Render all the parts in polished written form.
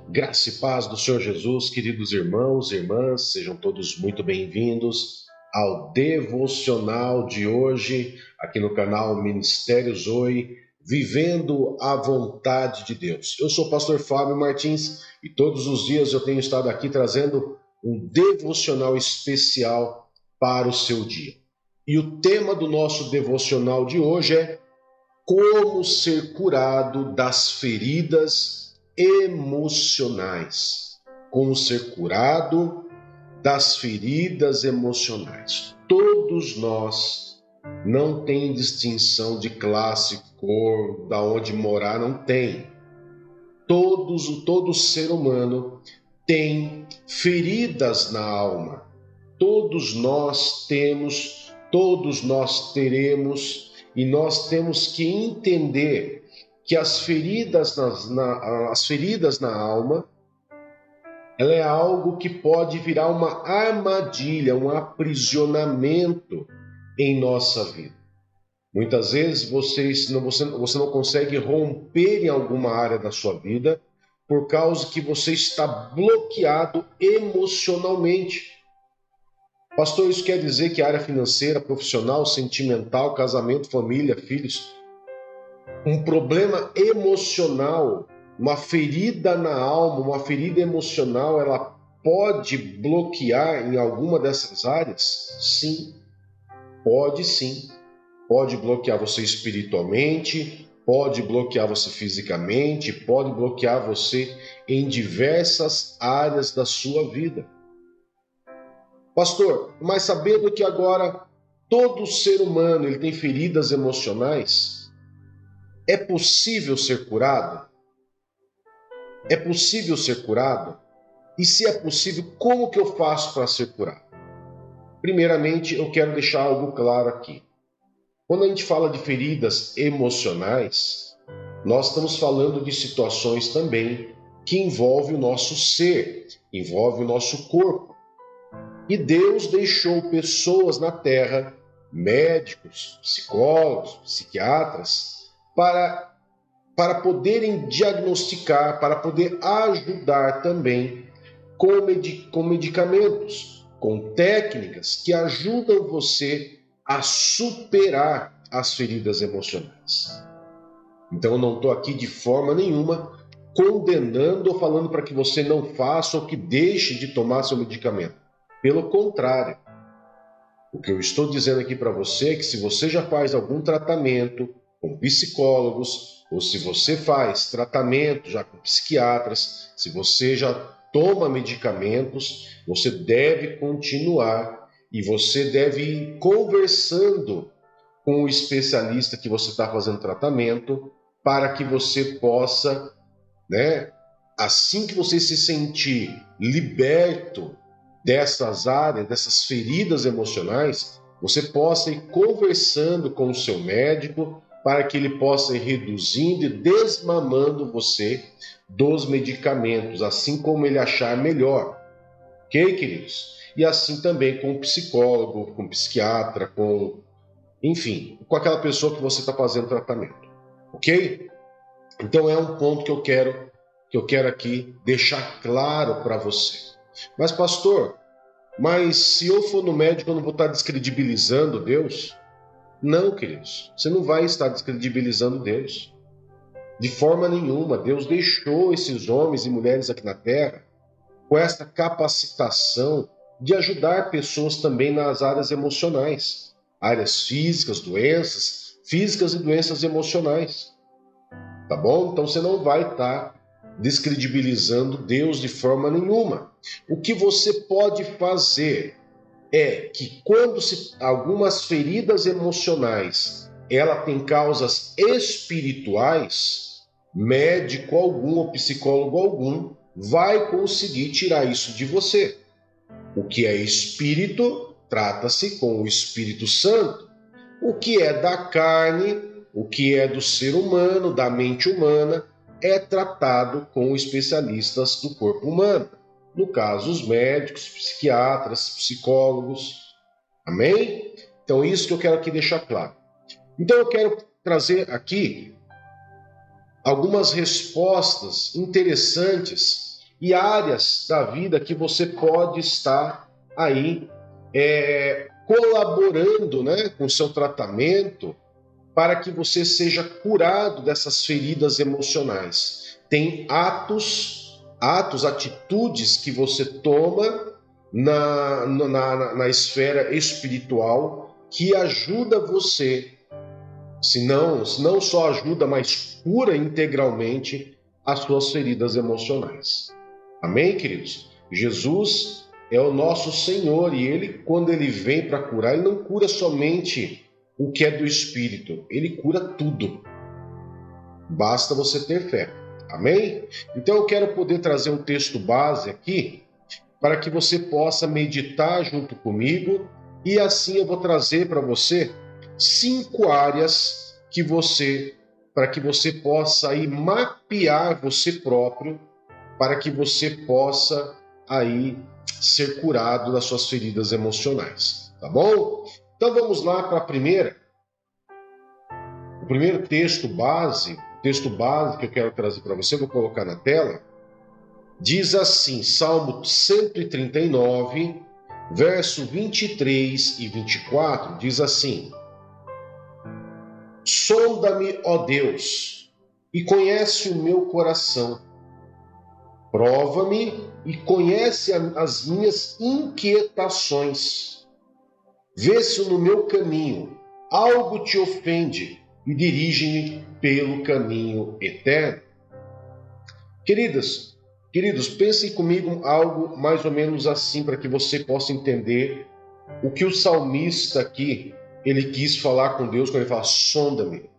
Graça e paz do Senhor Jesus, queridos irmãos e irmãs, sejam todos muito bem-vindos ao devocional de hoje, aqui no canal Ministério Zoe, vivendo a vontade de Deus. Eu sou o pastor Fábio Martins e todos os dias eu tenho estado aqui trazendo um devocional especial para o seu dia. E o tema do nosso devocional de hoje é como ser curado das feridas emocionais. Como ser curado das feridas emocionais. Todos nós, não tem distinção de classe, cor, da onde morar, não tem. Todo ser humano tem feridas na alma. Todos nós temos, todos nós teremos, e nós temos que entender que as feridas na alma, ela é algo que pode virar uma armadilha, um aprisionamento em nossa vida. Muitas vezes você não consegue romper em alguma área da sua vida por causa que você está bloqueado emocionalmente. Pastor, isso quer dizer que a área financeira, profissional, sentimental, casamento, família, filhos, um problema emocional, uma ferida na alma, uma ferida emocional, ela pode bloquear em alguma dessas áreas? Sim, pode sim. Pode bloquear você espiritualmente, pode bloquear você fisicamente, pode bloquear você em diversas áreas da sua vida. Pastor, mas sabendo que agora todo ser humano ele tem feridas emocionais, é possível ser curado? É possível ser curado? E se é possível, como que eu faço para ser curado? Primeiramente, eu quero deixar algo claro aqui. Quando a gente fala de feridas emocionais, nós estamos falando de situações também que envolvem o nosso ser, envolve o nosso corpo. E Deus deixou pessoas na Terra, médicos, psicólogos, psiquiatras, para poderem diagnosticar, para poder ajudar também com medicamentos, com técnicas que ajudam você a superar as feridas emocionais. Então eu não estou aqui de forma nenhuma condenando ou falando para que você não faça ou que deixe de tomar seu medicamento. Pelo contrário, o que eu estou dizendo aqui para você é que se você já faz algum tratamento com psicólogos, ou se você faz tratamento já com psiquiatras, se você já toma medicamentos, você deve continuar e você deve ir conversando com o especialista que você está fazendo tratamento para que você possa, assim que você se sentir liberto dessas áreas, dessas feridas emocionais, você possa ir conversando com o seu médico para que ele possa ir reduzindo e desmamando você dos medicamentos, assim como ele achar melhor. Ok, queridos? E assim também com o psicólogo, com o psiquiatra, enfim, com aquela pessoa que você está fazendo tratamento. Ok? Então é um ponto que eu quero aqui deixar claro para você. Mas pastor, se eu for no médico eu não vou estar descredibilizando Deus? Não, queridos, você não vai estar descredibilizando Deus. De forma nenhuma. Deus deixou esses homens e mulheres aqui na Terra com essa capacitação de ajudar pessoas também nas áreas emocionais, áreas físicas, doenças físicas e doenças emocionais. Tá bom? Então você não vai estar descredibilizando Deus de forma nenhuma. O que você pode fazer é que quando algumas feridas emocionais ela tem causas espirituais, médico algum ou psicólogo algum vai conseguir tirar isso de você. O que é espírito, trata-se com o Espírito Santo. O que é da carne, o que é do ser humano, da mente humana, é tratado com especialistas do corpo humano. No caso, os médicos, psiquiatras, psicólogos. Amém? Então, isso que eu quero aqui deixar claro. Então, eu quero trazer aqui algumas respostas interessantes e áreas da vida que você pode estar aí colaborando, né, com o seu tratamento para que você seja curado dessas feridas emocionais. Tem atitudes que você toma na esfera espiritual que ajuda você, se não só ajuda, mas cura integralmente as suas feridas emocionais. Amém, queridos? Jesus é o nosso Senhor e Ele, quando Ele vem para curar, Ele não cura somente o que é do Espírito, Ele cura tudo. Basta você ter fé. Amém? Então eu quero poder trazer um texto base aqui para que você possa meditar junto comigo e assim eu vou trazer para você 5 áreas para que você possa aí mapear você próprio, para que você possa aí ser curado das suas feridas emocionais, tá bom? Então vamos lá para a primeira. O primeiro texto base que eu quero trazer para você, vou colocar na tela, diz assim, Salmo 139, verso 23 e 24, diz assim: Sonda-me, ó Deus, e conhece o meu coração. Prova-me e conhece as minhas inquietações. Vê se no meu caminho algo te ofende e dirige-me pelo caminho eterno. Queridos, pensem comigo algo mais ou menos assim para que você possa entender o que o salmista aqui, ele quis falar com Deus quando ele fala, sonda-me.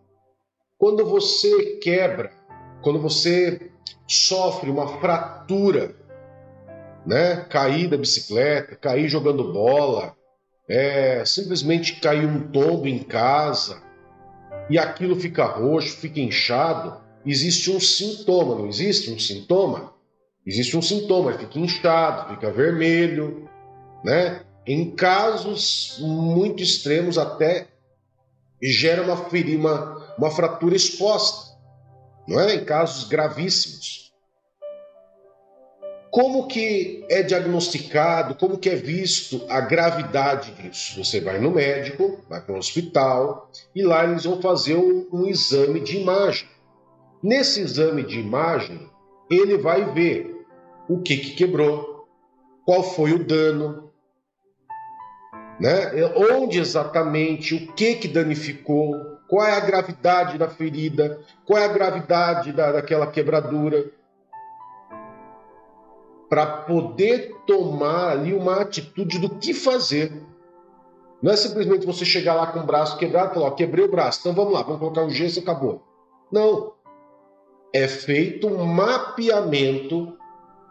Quando você sofre uma fratura, né? Cair da bicicleta, cair jogando bola, simplesmente cair um tombo em casa e aquilo fica roxo, fica inchado, existe um sintoma, não existe um sintoma? Existe um sintoma, fica inchado, fica vermelho, né? Em casos muito extremos até gera uma fratura exposta, não é? Em casos gravíssimos. Como que é diagnosticado, como que é visto a gravidade disso? Você vai no médico, vai para o hospital e lá eles vão fazer um exame de imagem. Nesse exame de imagem, ele vai ver o que quebrou, qual foi o dano, né? Onde exatamente, o que danificou, qual é a gravidade da ferida, qual é a gravidade daquela quebradura, para poder tomar ali uma atitude do que fazer. Não é simplesmente você chegar lá com o braço quebrado e falar, quebrei o braço, então vamos lá, vamos colocar um gesso e acabou. Não. É feito um mapeamento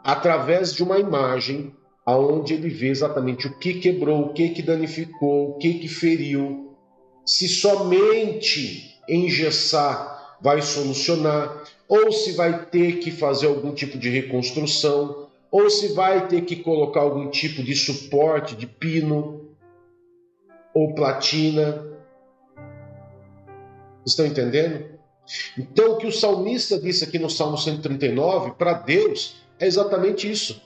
através de uma imagem onde ele vê exatamente o que quebrou, o que danificou, o que feriu. Se somente engessar vai solucionar, ou se vai ter que fazer algum tipo de reconstrução, ou se vai ter que colocar algum tipo de suporte de pino ou platina. Estão entendendo? Então, o que o salmista disse aqui no Salmo 139, para Deus, é exatamente isso.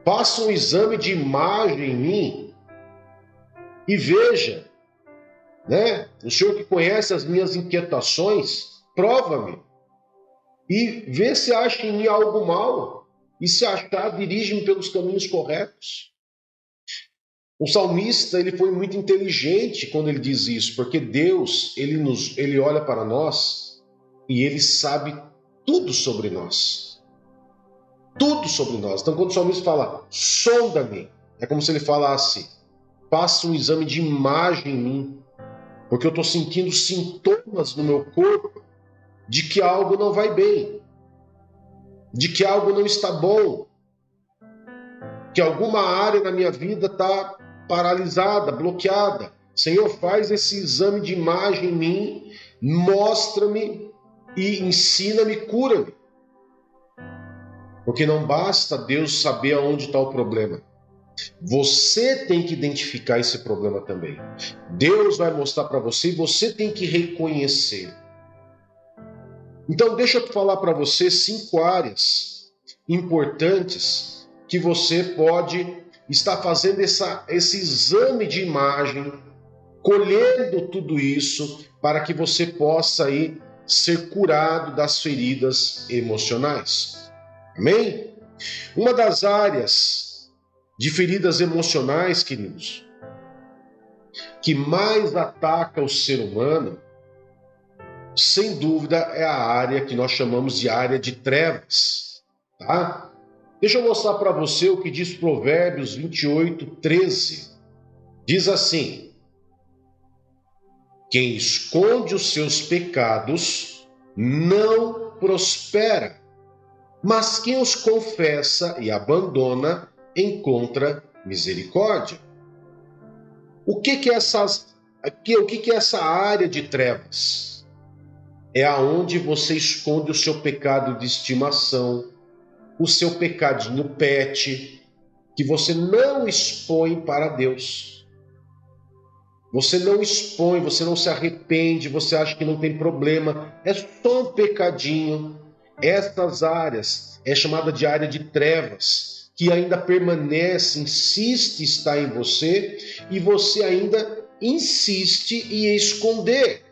Faça um exame de imagem em mim e veja, né? O Senhor que conhece as minhas inquietações, prova-me e vê se acha em mim algo mal. E se achar, dirige-me pelos caminhos corretos. O salmista, ele foi muito inteligente quando ele diz isso, porque Deus, ele olha para nós e ele sabe tudo sobre nós. Tudo sobre nós. Então, quando o salmista fala, sonda-me, é como se ele falasse, faça um exame de imagem em mim, porque eu estou sentindo sintomas no meu corpo de que algo não vai bem, de que algo não está bom, que alguma área na minha vida está paralisada, bloqueada. Senhor, faz esse exame de imagem em mim, mostra-me e ensina-me, cura-me. Porque não basta Deus saber aonde está o problema. Você tem que identificar esse problema também. Deus vai mostrar para você e você tem que reconhecer. Então, deixa eu falar para você 5 áreas importantes que você pode estar fazendo esse exame de imagem, colhendo tudo isso para que você possa aí ser curado das feridas emocionais. Amém? Uma das áreas de feridas emocionais, queridos, que mais ataca o ser humano, sem dúvida, é a área que nós chamamos de área de trevas, tá? Deixa eu mostrar para você o que diz Provérbios 28:13. Diz assim: quem esconde os seus pecados não prospera, mas quem os confessa e abandona encontra misericórdia. O que é essa área de trevas? É aonde você esconde o seu pecado de estimação, o seu pecadinho pet, que você não expõe para Deus. Você não expõe, você não se arrepende, você acha que não tem problema, é só um pecadinho. Essas áreas é chamada de área de trevas, que ainda permanece, insiste em estar em você, e você ainda insiste em esconder.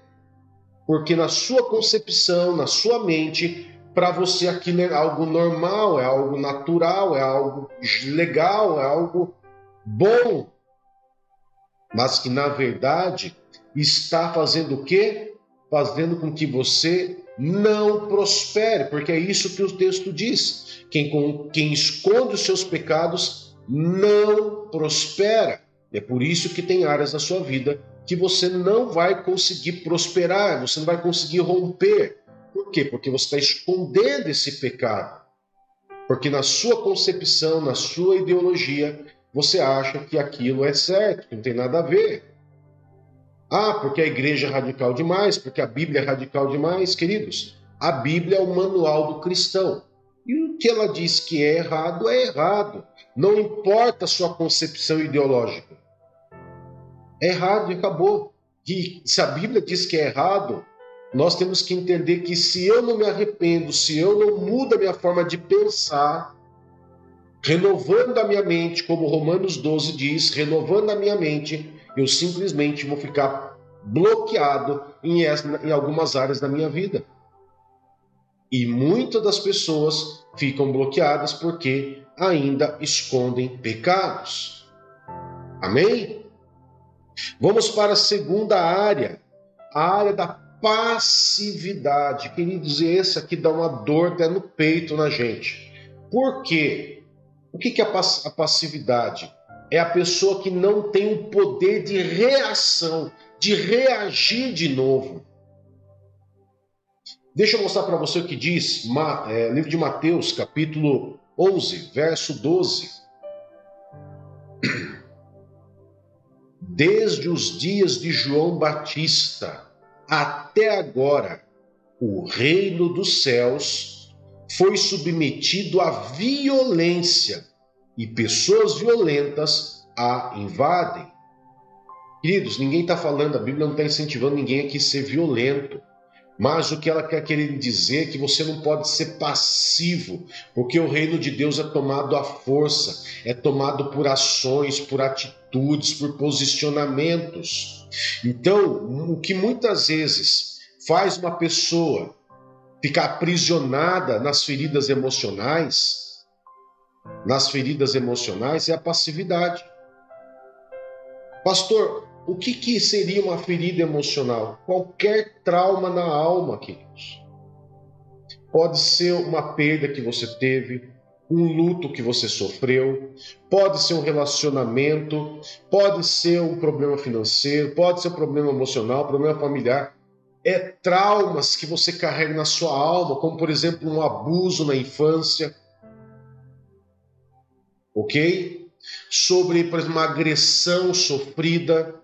Porque na sua concepção, na sua mente, para você aquilo é algo normal, é algo natural, é algo legal, é algo bom. Mas que, na verdade, está fazendo o quê? Fazendo com que você não prospere, porque é isso que o texto diz. Quem esconde os seus pecados não prospera. É por isso que tem áreas da sua vida que você não vai conseguir prosperar, você não vai conseguir romper. Por quê? Porque você está escondendo esse pecado. Porque na sua concepção, na sua ideologia, você acha que aquilo é certo, que não tem nada a ver. Ah, porque a igreja é radical demais, porque a Bíblia é radical demais. Queridos, a Bíblia é o manual do cristão. E o que ela diz que é errado, é errado. Não importa a sua concepção ideológica. É errado e acabou. E se a Bíblia diz que é errado, nós temos que entender que se eu não me arrependo, se eu não mudo a minha forma de pensar, renovando a minha mente, como Romanos 12 diz, renovando a minha mente, eu simplesmente vou ficar bloqueado em algumas áreas da minha vida. E muitas das pessoas ficam bloqueadas porque ainda escondem pecados. Amém? Vamos para a segunda área, a área da passividade. Queridos, esse aqui dá uma dor até no peito na gente. Por quê? O que é a passividade? É a pessoa que não tem o poder de reação, de reagir de novo. Deixa eu mostrar para você o que diz livro de Mateus, capítulo 11, verso 12. Desde os dias de João Batista até agora, o reino dos céus foi submetido à violência e pessoas violentas a invadem. Queridos, ninguém está falando, a Bíblia não está incentivando ninguém aqui a ser violento. Mas o que ela quer querer dizer é que você não pode ser passivo, porque o reino de Deus é tomado à força, é tomado por ações, por atitudes, por posicionamentos. Então, o que muitas vezes faz uma pessoa ficar aprisionada nas feridas emocionais é a passividade. Pastor, o que seria uma ferida emocional? Qualquer trauma na alma, queridos. Pode ser uma perda que você teve, um luto que você sofreu, pode ser um relacionamento, pode ser um problema financeiro, pode ser um problema emocional, problema familiar. É traumas que você carrega na sua alma, como, por exemplo, um abuso na infância. Ok? Sobre, por exemplo, uma agressão sofrida.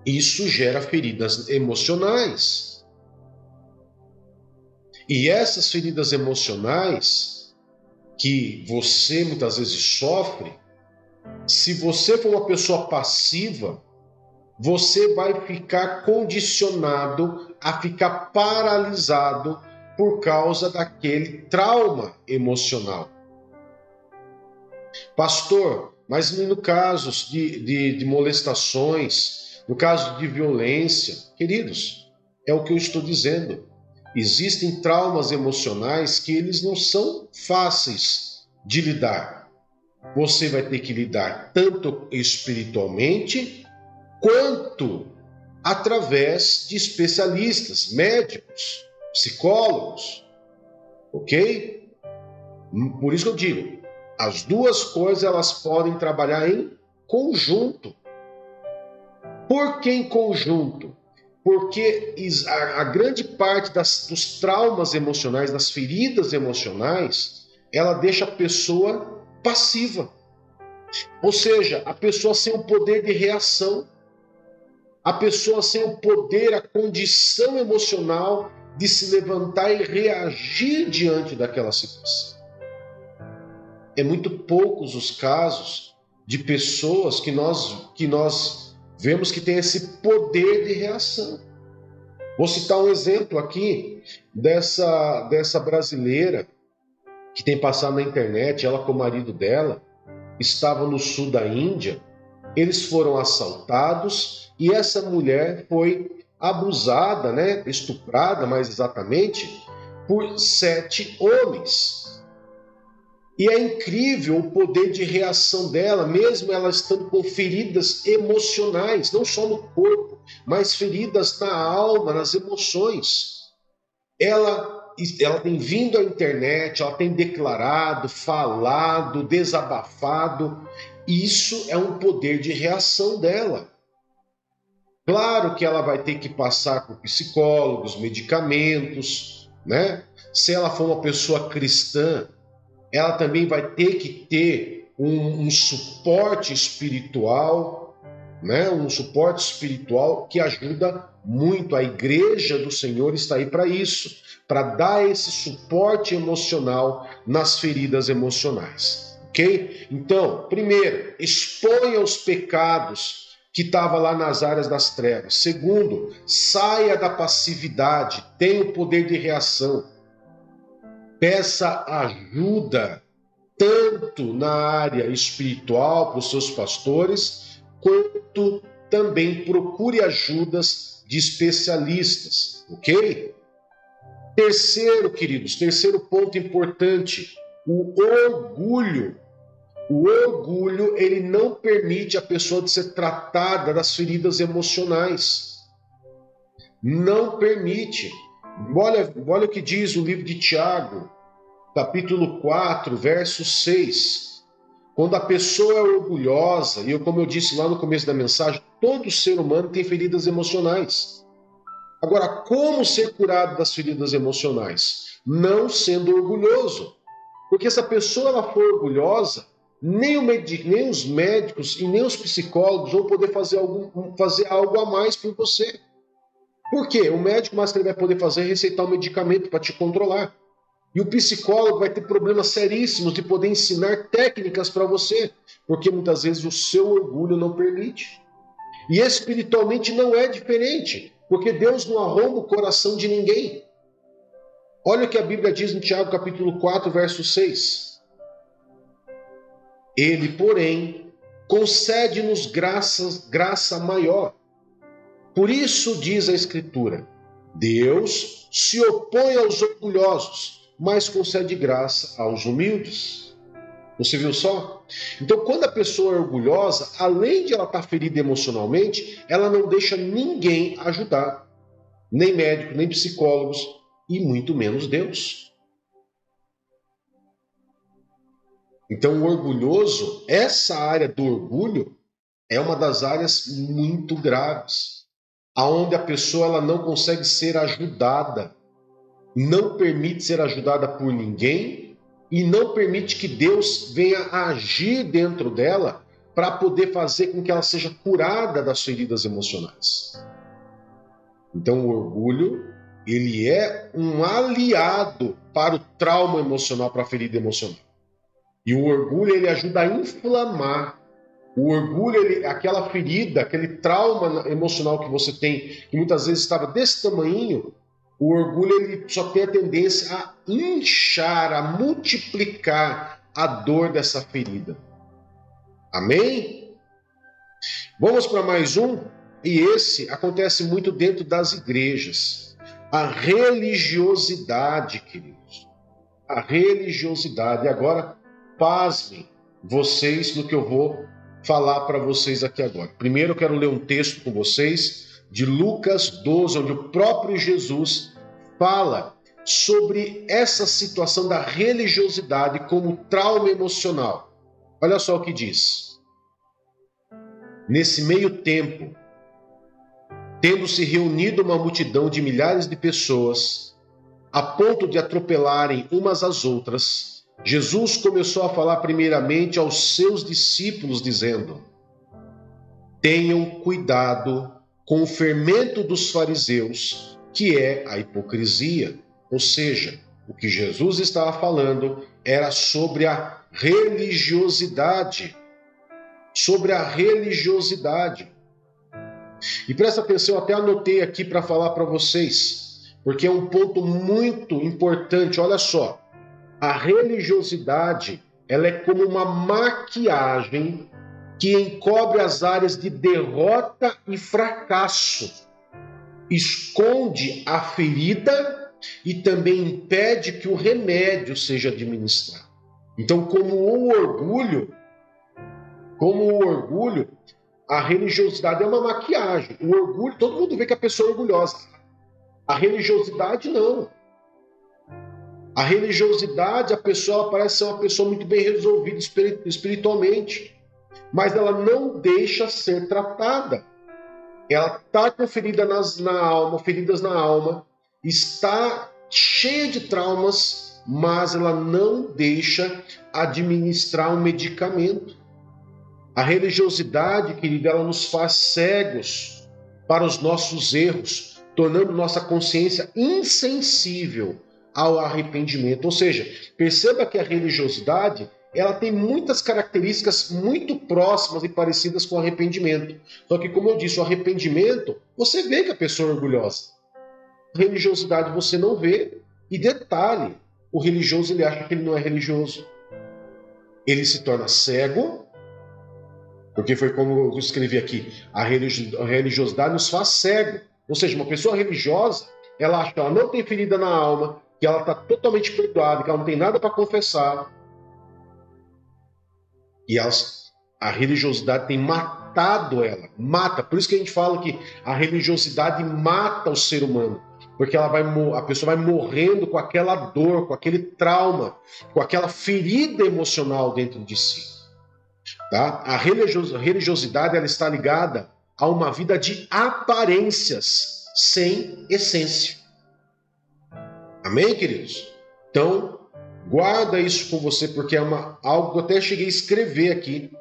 Isso gera feridas emocionais. E essas feridas emocionais que você muitas vezes sofre, se você for uma pessoa passiva, você vai ficar condicionado a ficar paralisado por causa daquele trauma emocional. Pastor, mas no caso de molestações, no caso de violência, queridos, é o que eu estou dizendo. Existem traumas emocionais que eles não são fáceis de lidar. Você vai ter que lidar tanto espiritualmente quanto através de especialistas, médicos, psicólogos, ok? Por isso que eu digo, as duas coisas elas podem trabalhar em conjunto. Por que em conjunto? Porque a grande parte dos traumas emocionais, das feridas emocionais, ela deixa a pessoa passiva. Ou seja, a pessoa sem o poder de reação, a pessoa sem o poder, a condição emocional de se levantar e reagir diante daquela situação. É muito poucos os casos de pessoas que nós vemos que tem esse poder de reação. Vou citar um exemplo aqui dessa brasileira que tem passado na internet. Ela com o marido dela estava no sul da Índia, eles foram assaltados e essa mulher foi abusada, estuprada mais exatamente, por 7 homens. E é incrível o poder de reação dela, mesmo ela estando com feridas emocionais, não só no corpo, mas feridas na alma, nas emoções. Ela tem vindo à internet, ela tem declarado, falado, desabafado. Isso é um poder de reação dela. Claro que ela vai ter que passar por psicólogos, medicamentos, Se ela for uma pessoa cristã, ela também vai ter que ter um suporte espiritual, um suporte espiritual que ajuda muito. A igreja do Senhor está aí para isso, para dar esse suporte emocional nas feridas emocionais, ok? Então, primeiro, exponha os pecados que estavam lá nas áreas das trevas. Segundo, saia da passividade, tenha o poder de reação. Peça ajuda, tanto na área espiritual para os seus pastores, quanto também procure ajudas de especialistas, ok? Terceiro, queridos, terceiro ponto importante, o orgulho. O orgulho, ele não permite a pessoa de ser tratada das feridas emocionais. Não permite. Olha o que diz o livro de Tiago, capítulo 4, verso 6. Quando a pessoa é orgulhosa, e como eu disse lá no começo da mensagem, todo ser humano tem feridas emocionais. Agora, como ser curado das feridas emocionais? Não sendo orgulhoso. Porque se a pessoa ela for orgulhosa, nem os médicos e nem os psicólogos vão poder fazer algo a mais por você. Por quê? O médico mais que ele vai poder fazer é receitar um medicamento para te controlar. E o psicólogo vai ter problemas seríssimos de poder ensinar técnicas para você, porque muitas vezes o seu orgulho não permite. E espiritualmente não é diferente, porque Deus não arromba o coração de ninguém. Olha o que a Bíblia diz em Tiago capítulo 4, verso 6. Ele, porém, concede-nos graça maior. Por isso diz a Escritura, Deus se opõe aos orgulhosos, mas concede graça aos humildes. Você viu só? Então, quando a pessoa é orgulhosa, além de ela estar ferida emocionalmente, ela não deixa ninguém ajudar. Nem médicos, nem psicólogos, e muito menos Deus. Então, o orgulhoso, essa área do orgulho, é uma das áreas muito graves, aonde a pessoa ela não consegue ser ajudada, não permite ser ajudada por ninguém e não permite que Deus venha agir dentro dela para poder fazer com que ela seja curada das feridas emocionais. Então, o orgulho, ele é um aliado para o trauma emocional, para a ferida emocional. E o orgulho, ele ajuda a inflamar. O orgulho, aquela ferida, aquele trauma emocional que você tem, que muitas vezes estava desse tamanhinho, O orgulho ele só tem a tendência a inchar, a multiplicar a dor dessa ferida. Amém? Vamos para mais um? E esse acontece muito dentro das igrejas. A religiosidade, queridos. A religiosidade. E agora, pasmem vocês no que eu vou falar para vocês aqui agora. Primeiro eu quero ler um texto com vocês de Lucas 12, onde o próprio Jesus fala sobre essa situação da religiosidade como trauma emocional. Olha só o que diz. Nesse meio tempo, tendo-se reunido uma multidão de milhares de pessoas, a ponto de atropelarem umas às outras, Jesus começou a falar primeiramente aos seus discípulos, dizendo: tenham cuidado com o fermento dos fariseus, que é a hipocrisia. Ou seja, o que Jesus estava falando era sobre a religiosidade. Sobre a religiosidade. E presta atenção, eu até anotei aqui para falar para vocês, porque é um ponto muito importante. Olha só, a religiosidade, ela é como uma maquiagem que encobre as áreas de derrota e fracasso, esconde a ferida e também impede que o remédio seja administrado. Então, como o orgulho, a religiosidade é uma maquiagem. O orgulho, todo mundo vê que a pessoa é orgulhosa. A religiosidade, não. A religiosidade, a pessoa parece ser uma pessoa muito bem resolvida espiritualmente, mas ela não deixa ser tratada. Ela está com feridas na alma, está cheia de traumas, mas ela não deixa administrar um medicamento. A religiosidade, querida, ela nos faz cegos para os nossos erros, tornando nossa consciência insensível ao arrependimento. Ou seja, perceba que a religiosidade, ela tem muitas características muito próximas e parecidas com o arrependimento. Só que, como eu disse, o arrependimento, você vê que a pessoa é orgulhosa. A religiosidade você não vê. E detalhe, o religioso ele acha que ele não é religioso. Ele se torna cego, porque foi como eu escrevi aqui, a religiosidade nos faz cego. Ou seja, uma pessoa religiosa, ela acha que ela não tem ferida na alma, que ela está totalmente perdoada, que ela não tem nada para confessar. E a religiosidade tem matado ela. Mata. Por isso que a gente fala que a religiosidade mata o ser humano. Porque a pessoa vai morrendo com aquela dor, com aquele trauma, com aquela ferida emocional dentro de si. Tá? A religiosidade ela está ligada a uma vida de aparências sem essência. Amém, queridos? Então, guarda isso com você, porque é algo que eu até cheguei a escrever aqui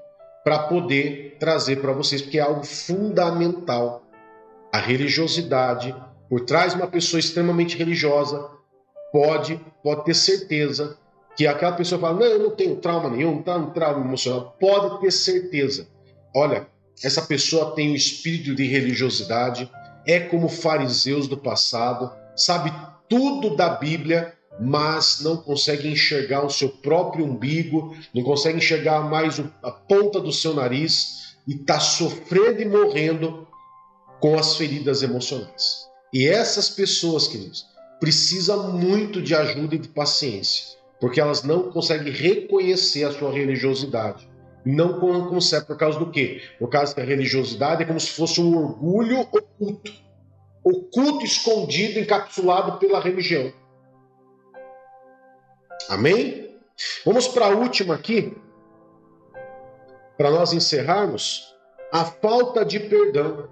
para poder trazer para vocês, porque é algo fundamental. A religiosidade, por trás de uma pessoa extremamente religiosa, pode ter certeza que aquela pessoa fala, não, eu não tenho trauma nenhum, não tenho trauma emocional. Pode ter certeza. Olha, essa pessoa tem um espírito de religiosidade, é como fariseus do passado, sabe tudo da Bíblia, mas não consegue enxergar o seu próprio umbigo, não consegue enxergar mais a ponta do seu nariz e está sofrendo e morrendo com as feridas emocionais. E essas pessoas, queridos, precisam muito de ajuda e de paciência, porque elas não conseguem reconhecer a sua religiosidade. Não conseguem, por causa do quê? Por causa que a religiosidade é como se fosse um orgulho oculto. Oculto, escondido, encapsulado pela religião. Amém? Vamos para a última aqui, para nós encerrarmos. A falta de perdão.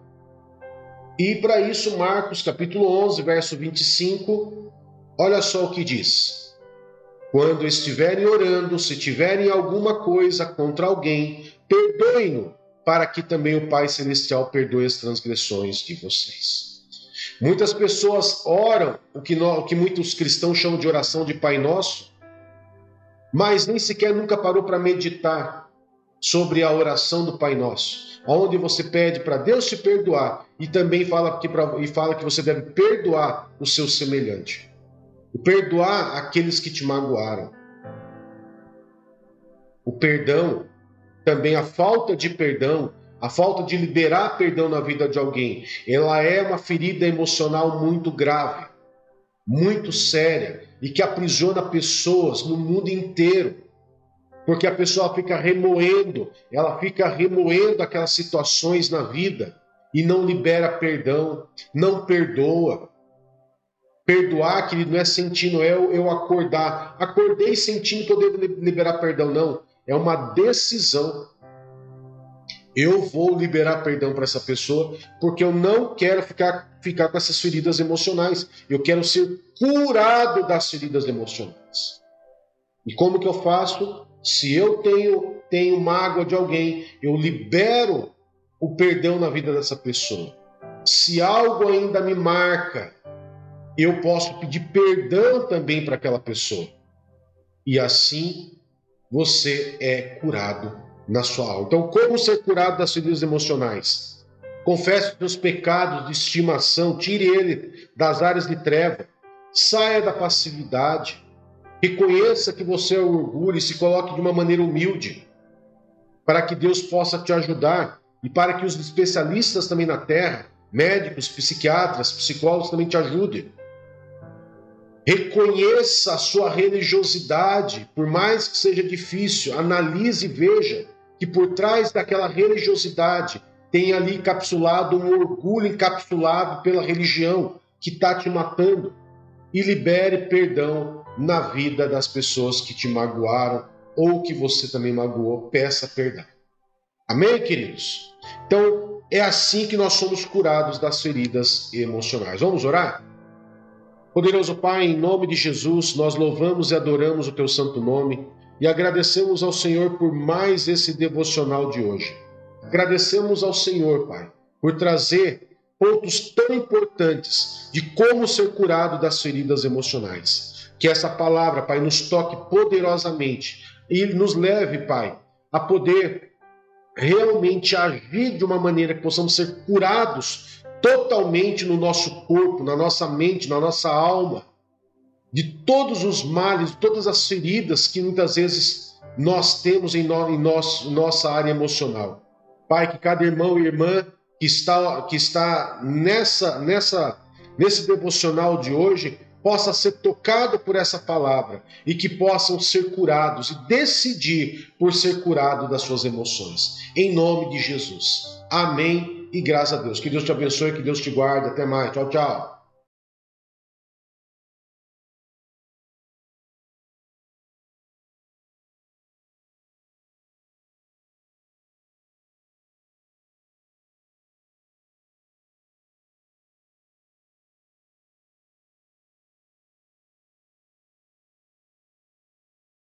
E para isso, Marcos capítulo 11, verso 25, olha só o que diz. Quando estiverem orando, se tiverem alguma coisa contra alguém, perdoem-no, para que também o Pai Celestial perdoe as transgressões de vocês. Muitas pessoas oram o que muitos cristãos chamam de oração de Pai Nosso, mas nem sequer nunca parou para meditar sobre a oração do Pai Nosso. onde você pede para Deus te perdoar e também fala que você deve perdoar o seu semelhante. Perdoar aqueles que te magoaram. O perdão, também a falta de perdão, a falta de liberar perdão na vida de alguém, ela é uma ferida emocional muito grave, muito séria e que aprisiona pessoas no mundo inteiro. Porque a pessoa fica remoendo aquelas situações na vida e não libera perdão, não perdoa. Perdoar, querido, não é sentindo, é eu acordar. Acordei sentindo que eu devo liberar perdão, não. É uma decisão. Eu vou liberar perdão para essa pessoa porque eu não quero ficar com essas feridas emocionais. Eu quero ser curado das feridas emocionais. E como que eu faço? Se eu tenho mágoa de alguém, eu libero o perdão na vida dessa pessoa. Se algo ainda me marca, eu posso pedir perdão também para aquela pessoa. E assim você é curado na sua alma. Então, como ser curado das feridas emocionais? Confesse os seus pecados de estimação, tire ele das áreas de treva, saia da passividade, reconheça que você é o orgulho e se coloque de uma maneira humilde, para que Deus possa te ajudar e para que os especialistas também na terra, médicos, psiquiatras, psicólogos também te ajudem. Reconheça a sua religiosidade, por mais que seja difícil, analise e veja que por trás daquela religiosidade tem ali encapsulado um orgulho encapsulado pela religião que está te matando. E libere perdão na vida das pessoas que te magoaram ou que você também magoou, peça perdão. Amém, queridos? Então, é assim que nós somos curados das feridas emocionais. Vamos orar? Poderoso Pai, em nome de Jesus, nós louvamos e adoramos o Teu santo nome e agradecemos ao Senhor por mais esse devocional de hoje. Agradecemos ao Senhor, Pai, por trazer pontos tão importantes de como ser curado das feridas emocionais. Que essa palavra, Pai, nos toque poderosamente e nos leve, Pai, a poder realmente agir de uma maneira que possamos ser curados totalmente no nosso corpo, na nossa mente, na nossa alma, de todos os males, de todas as feridas que muitas vezes nós temos em nossa área emocional. Pai, que cada irmão e irmã que está nesse devocional de hoje possa ser tocado por essa palavra e que possam ser curados e decidir por ser curado das suas emoções. Em nome de Jesus. Amém e graças a Deus. Que Deus te abençoe, que Deus te guarde. Até mais. Tchau, tchau.